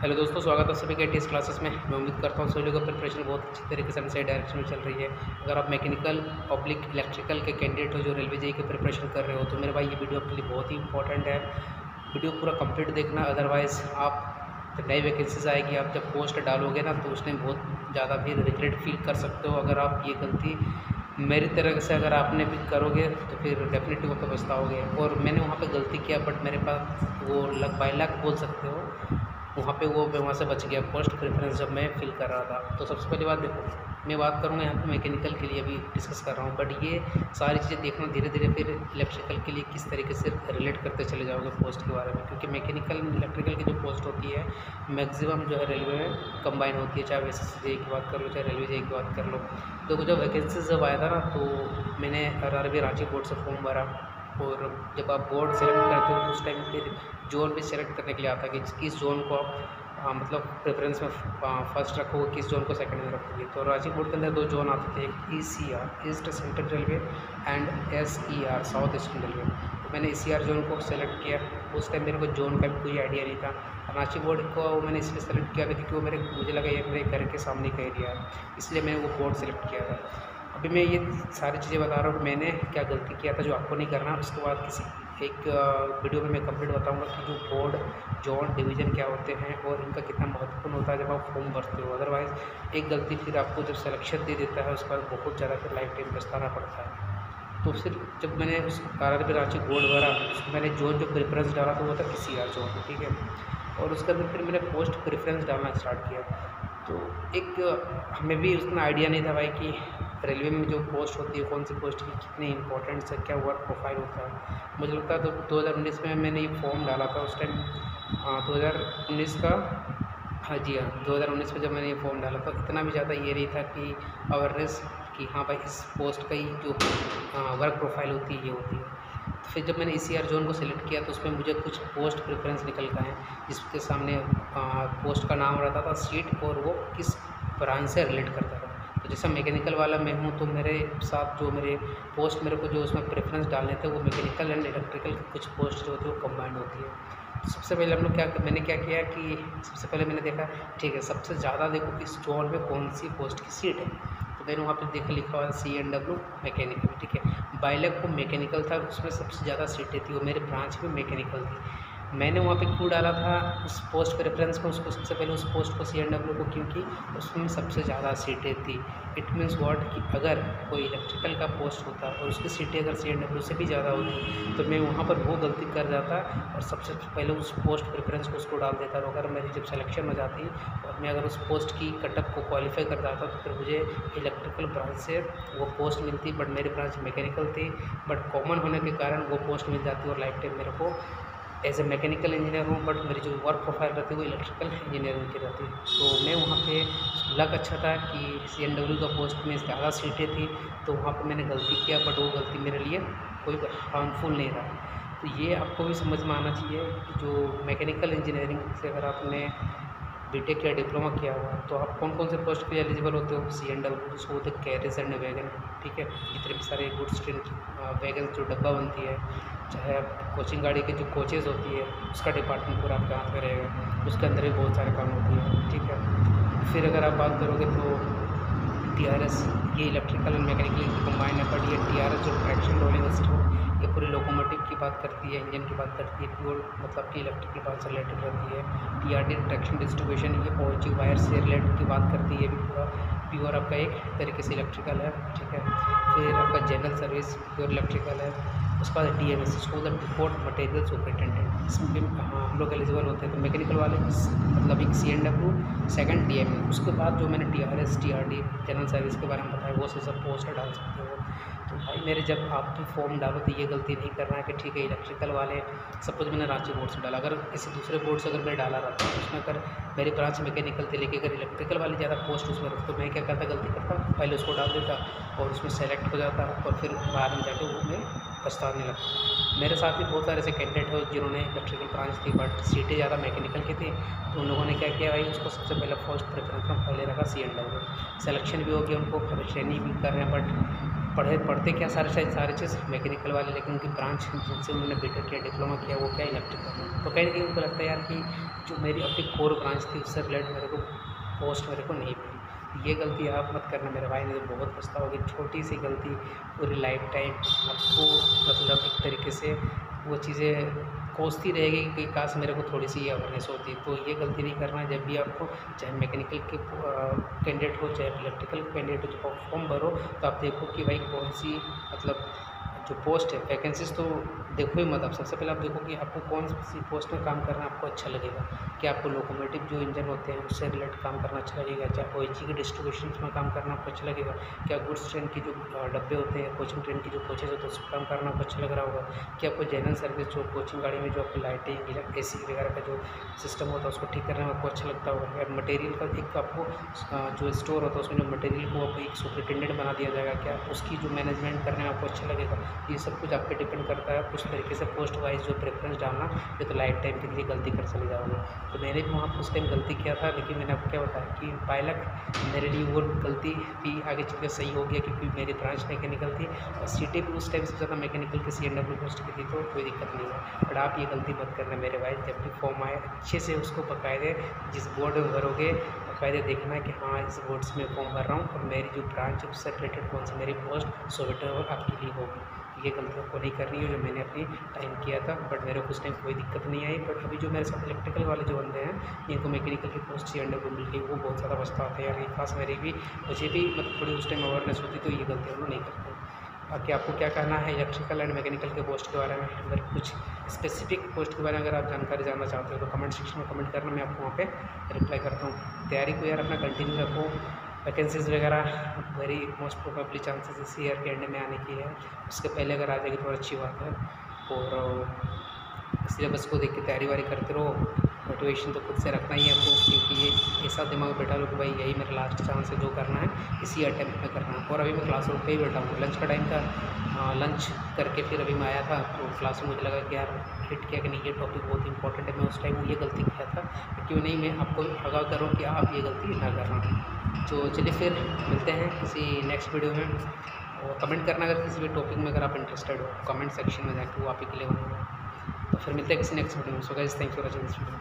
Hello दोस्तों, स्वागत है सभी के टीएस क्लासेस में। मैं उम्मीद करता हूँ सभी लोगों का प्रिपरेशन बहुत अच्छी तरीके से सही डायरेक्शन में चल रही है। अगर आप मैकेनिकल ऑब्लिक इलेक्ट्रिकल के कैंडिडेट हो जो रेलवे जेईई की प्रिपरेशन कर रहे हो तो मेरे भाई ये वीडियो आपके लिए बहुत ही इंपॉर्टेंट है। वीडियो पूरा कंप्लीट देखना, अदरवाइज़ आप जब नई वैकेंसीज आएगी, आप जब पोस्ट डालोगे ना तो उस टाइम बहुत ज़्यादा भी रिग्रेट फील कर सकते हो। अगर आप ये गलती मेरी तरह से अगर आपने भी करोगे तो फिर डेफिनेटली वहाँ पे पछताओगे। और मैंने वहाँ पे गलती किया, बट मेरे पास वो लक बाई लक बोल सकते हो, वहाँ पे वो मैं वहाँ से बच गया पोस्ट प्रेफरेंस जब मैं फिल कर रहा था। तो सबसे पहली बात देखो, मैं बात करूँगा यहाँ पे मैकेनिकल के लिए अभी डिस्कस कर रहा हूँ, बट ये सारी चीज़ें देखना धीरे धीरे फिर इलेक्ट्रिकल के लिए किस तरीके से रिलेट करते चले जाओगे पोस्ट के बारे में। क्योंकि मैकेनिकल इलेक्ट्रिकल की जो पोस्ट होती है मैक्सिमम जो है रेलवे में कंबाइन होती है, चाहे एसएससी जेईई की बात कर लो चाहे रेलवे जेईई की बात कर लो। तो जब वैकेंसीज जब आया था ना तो मैंने आरआरबी रांची बोर्ड से फॉर्म भरा, और जब आप बोर्ड सेलेक्ट करते हो तो उस टाइम फिर जोन भी सेलेक्ट करने के लिए आता है कि किस जोन को आप मतलब प्रेफरेंस में फर्स्ट रखोगे, किस जोन को सेकंड में रखोगे। तो रांची बोर्ड के अंदर दो जोन आते थे, एक ECR east central railway and SER south eastern railway. तो मैंने ईसीआर जोन को सेलेक्ट किया। उस टाइम मेरे को जोन का भी कोई आइडिया नहीं था। रांची बोर्ड को मैंने इसलिए सेलेक्ट किया था क्योंकि वो मुझे लगा ये मेरे घर के सामने का एरिया है, इसलिए मैंने वो बोर्ड सेलेक्ट किया था। अभी मैं ये सारी चीज़ें बता रहा हूँ मैंने क्या गलती किया था जो आपको नहीं करना। उसके बाद किसी एक वीडियो में मैं कंप्लीट बताऊंगा कि जो बोर्ड जोन डिवीज़न क्या होते हैं और इनका कितना महत्वपूर्ण होता है जब आप फॉर्म भरते हो। अदरवाइज़ एक गलती फिर आपको जब सिलेक्शन दे देता है उसके बाद बहुत ज़्यादा फिर लाइफ टाइम पछताना पड़ता है। तो फिर जब मैंने उस आरआरबी रांची बोर्ड भरा, उसमें मैंने जो प्रेफरेंस डाला था वो था ईसीआर जोन, ठीक है। और उसके अंदर फिर मैंने पोस्ट प्रेफरेंस डालना स्टार्ट किया। तो एक हमें भी उतना आइडिया नहीं था भाई कि रेलवे में जो पोस्ट होती है कौन सी पोस्ट की कितनी इंपॉर्टेंस है, क्या वर्क प्रोफाइल होता है। मुझे लगता है तो 2019 में मैंने ये फॉर्म डाला था उस टाइम 2019 का, हाँ जी हाँ 2019 में जब मैंने ये फॉर्म डाला था इतना भी ज़्यादा ये नहीं था कि अवेयरनेस कि हाँ भाई इस पोस्ट का ही जो वर्क प्रोफाइल होती है ये होती है। तो फिर जब मैंने ईसीआर जोन को सिलेक्ट किया तो उसमें मुझे कुछ पोस्ट प्रेफरेंस निकल कर आए जिसके सामने पोस्ट का नाम रहता था, सीट और वो किस ब्रांच से रिलेट करता था। तो जैसा मैकेनिकल वाला मैं हूँ तो मेरे साथ जो मेरे पोस्ट मेरे को जो उसमें प्रेफरेंस डालने थे वो मैकेनिकल एंड इलेक्ट्रिकल की कुछ पोस्ट जो होती है वो कंबाइंड होती है। तो सबसे पहले हम लोग मैंने क्या किया कि सबसे पहले मैंने देखा ठीक है सबसे ज़्यादा देखो इस जोन में कौन सी पोस्ट की सीट है। तो मैंने वहाँ पे देखा लिखा हुआ CNW मैकेनिकल, ठीक है। बाइलैक को मैकेनिकल था, उसमें सबसे ज़्यादा सीटें थी, वो मेरे ब्रांच में मैकेनिकल थी। मैंने वहाँ पे क्यों डाला था उस पोस्ट पे रेफरेंस को, उसको सबसे पहले उस पोस्ट को CNW को, क्योंकि उसमें सबसे ज़्यादा सीटें थी। इट मीन्स व्हाट कि अगर कोई इलेक्ट्रिकल का पोस्ट होता और उसकी सीटें अगर CNW से भी ज़्यादा होती तो मैं वहाँ पर वो गलती कर जाता और सबसे पहले उस पोस्ट प्रेफरेंस को उसको डाल देता। और अगर मेरी जब सिलेक्शन हो जाती और मैं अगर उस पोस्ट की कटअप को क्वालिफाई कर जाता तो फिर मुझे इलेक्ट्रिकल ब्रांच से वो पोस्ट मिलती, बट मेरी ब्रांच मैकेनिकल थी। बट कॉमन होने के कारण वो पोस्ट मिल जाती और लाइफ टाइम मेरे को एज ए मैकेनिकल इंजीनियर हूँ, बट मेरी जो वर्क प्रोफाइल रहती है वो इलेक्ट्रिकल इंजीनियरिंग की रहती है। तो मैं वहाँ पे लक अच्छा था कि CNW का पोस्ट में ज़्यादा सीटें थी, तो वहाँ पे मैंने गलती किया, बट वो गलती मेरे लिए कोई हार्मफुल नहीं रहा। तो ये आपको भी समझ में आना चाहिए कि जो मैकेनिकल इंजीनियरिंग से अगर आपने बीटेक या डिप्लोमा किया हुआ तो आप कौन कौन से पोस्ट पे एलिजिबल होते हो। CNW जिसको बोलते हैं कैरियर्स एंड वैगन, ठीक है। जितने भी सारे गुड्स ट्रेन वैगन जो डब्बा बनती है, चाहे आप कोचिंग गाड़ी की जो कोचेज़ होती है उसका डिपार्टमेंट पूरा आपके हाथ में रहेगा, उसके अंदर भी बहुत सारे काम होती है, ठीक है। फिर अगर आप बात करोगे तो TRS, ये इलेक्ट्रिकल एंड मैकेनिकल की कंबाइन है, बट ये TRS जो ट्रैक्शन रोलिंग स्टोर ये पूरी लोकोमोटिव की बात करती है, इंजन की बात करती है, प्योर मतलब कि इलेक्ट्रिक की बात से रिलेटेड रहती है। TRD ट्रैक्शन डिस्ट्रीब्यूशन ये पॉजिटिव वायर से रिलेटेड की बात करती है, ये भी पूरा प्योर आपका एक तरीके से इलेक्ट्रिकल है, ठीक है। फिर आपका जनरल सर्विस प्योर इलेक्ट्रिकल है। उसके बाद DMS इसको डिपोर्ट मटेरियल सुपरिटेंडेंट, इसमें भी हम लोग एलिजिबल होते हैं। तो मैकेनिकल वाले मतलब एक CNW सेकंड DMS, उसके बाद जो मैंने TRS TRD जनरल सर्विस के बारे में बताया वो से सब पोस्ट डाल सकते हो। तो भाई मेरे जब आप भी फॉर्म डालो तो ये गलती नहीं करना है कि ठीक है इलेक्ट्रिकल वाले, सपोज मैंने रांची बोर्ड से डाला, अगर किसी दूसरे बोर्ड से अगर मैं डाला रहता तो उसमें अगर मेरी ब्रांच मैकेनिकल थी लेकिन अगर इलेक्ट्रिकल वाली ज़्यादा पोस्ट उसमें रखता तो मैं क्या करता, गलती करता पहले उसको डाल देता और उसमें सेलेक्ट हो जाता और फिर बाद में जाके वो मैं पछताने लगता। मेरे साथ भी बहुत सारे ऐसे कैंडिडेट हो जिन्होंने इलेक्ट्रिकल ब्रांच थी बट सीटें ज़्यादा मैकेनिकल की थी, तो उन लोगों ने क्या किया भाई उसको सबसे पहले फर्स्ट प्रेफरेंस में पहले रखा CNW। सिलेक्शन भी हो गया उनको, ट्रेनिंग भी कर रहे हैं, बट पढ़ते क्या सारे चीज़ मैकेनिकल वाले, लेकिन उनकी ब्रांच जिनसे उन्होंने बीटेक किया, डिप्लोमा किया, वो क्या इलेक्ट्रिकल में। तो कहीं ना कहीं उनको लगता है यार कि जो मेरी अपनी कोर ब्रांच थी उससे रिलेटेड मेरे को पोस्ट मेरे को नहीं मिली। ये गलती आप मत करना मेरे भाई, नहीं तो बहुत पछताओगे। छोटी सी गलती पूरी लाइफ टाइम आपको मतलब एक तरीके से वो चीज़ें कोसती रहेगी कि काश मेरे को थोड़ी सी अवेयरनेस होती। तो ये गलती नहीं करना जब भी आपको, चाहे मैकेनिकल के कैंडिडेट हो चाहे इलेक्ट्रिकल कैंडिडेट हो, जब फॉर्म भरो तो आप देखो कि भाई कौन सी मतलब जो पोस्ट है, वैकेंसीज तो देखो ही मत आप। सबसे पहले आप देखो कि आपको कौन सी पोस्ट में काम करना आपको अच्छा लगेगा। क्या आपको लोकोमोटिव जो इंजन होते हैं उससे रिलेटेड काम करना अच्छा लगेगा, चाहे OHG के डिस्ट्रीब्यूशन में काम करना आपको अच्छा लगेगा, क्या गुड्स ट्रेन की जो डब्बे होते हैं, कोचिंग ट्रेन की जो कोचेज होते हैं उस पर काम करना आपको अच्छा लग रहा होगा, क्या आपको जनरल सर्विस जो कोचिंग गाड़ी में जो आपकी लाइटिंग AC वगैरह का जो सिस्टम होता है उसको ठीक करने में आपको अच्छा लगता होगा, या मटेरियल का एक आपको जो स्टोर होता है उसमें जो मटेरियल को आपको एक सुपरिटेंडेंट बना दिया जाएगा, क्या उसकी जो मैनेजमेंट करने में आपको अच्छा लगेगा। ये सब कुछ आप पे डिपेंड करता है। कुछ तरीके से पोस्ट वाइज जो प्रेफरेंस डालना, ये तो लाइफ टाइम के लिए गलती कर चले जाओगे। तो मैंने भी वहाँ पर उस टाइम गलती किया था, लेकिन मैंने आपको क्या बताया कि बाय लक मेरे लिए वो गलती भी आगे चल के सही हो गया, क्योंकि मेरी ब्रांच मैकेनिकल थी और सीटें भी उस टाइम से ज़्यादा मैकेनिकल की CNW पोस्ट की थी, तो कोई दिक्कत नहीं है। बट आप ये गलती मत करना मेरे भाई, जब भी फॉर्म आए अच्छे से उसको बाकायदे जिस बोर्ड में भरोगे बाकायदे देखना है कि हाँ इस बोर्ड्स में फॉर्म भर रहा हूँ और मेरी जो ब्रांच है उससे रिलेटेड कौन सी मेरी पोस्ट सुटेबल आपके लिए होगी। ये गलती आपको नहीं करनी है जो मैंने अपनी टाइम किया था। बट मेरे को उस टाइम कोई दिक्कत नहीं आई। बट अभी जो मेरे साथ इलेक्ट्रिकल वाले जो बंदे हैं जिनको मैकेनिकल की पोस्ट CNW मिल गई, वो बहुत ज़्यादा पछताते हैं यार। ये खास मेरी भी, मुझे भी मतलब थोड़ी उस टाइम अवेयरनेस होती तो ये गलती हम लोग नहीं करते। बाकी आपको क्या करना है इलेक्ट्रिकल एंड मैकेनिकल के पोस्ट के बारे में, अगर कुछ स्पेसिफिक पोस्ट के बारे में अगर आप जानकारी जानना चाहते हो तो कमेंट सेक्शन में कमेंट करना, मैं आपको वहाँ पे रिप्लाई करता हूँ। तैयारी को यार अपना कंटिन्यू रखो। वैकेंसीज़ वगैरह वेरी मोस्ट प्रोबेबली चांसेस इस ईयर के एंड में आने की है, उसके पहले अगर आ जाएगी तो अच्छी बात है। और सिलेबस को देख के तैयारी वारी करते रहो। मोटिवेशन तो खुद से रखना ही है आपको, क्योंकि ये ऐसा दिमाग में बैठा लो कि भाई यही मेरा लास्ट चांस है, जो करना है इसी अटैम्प्ट में करना है। और अभी मैं क्लासरूम पे ही बैठा हूँ, लंच का टाइम था, लंच करके फिर अभी मैं आया था तो क्लास में मुझे लगा कि यार हिट किया कि नहीं ये टॉपिक बहुत इंपॉर्टेंट है। मैं उस टाइम ये गलती किया था, क्यों नहीं मैं आपको आगाह करूँ कि आप ये गलती ना करना। तो चलिए फिर मिलते हैं किसी नेक्स्ट वीडियो में। और कमेंट करना अगर किसी भी टॉपिक में अगर आप इंटरेस्टेड हो, कमेंट सेक्शन में जाके वो आप ही के लिए बनाऊँगा। तो फिर मिलते हैं किसी नेक्स्ट वीडियो में। So guys, thanks for watching this video.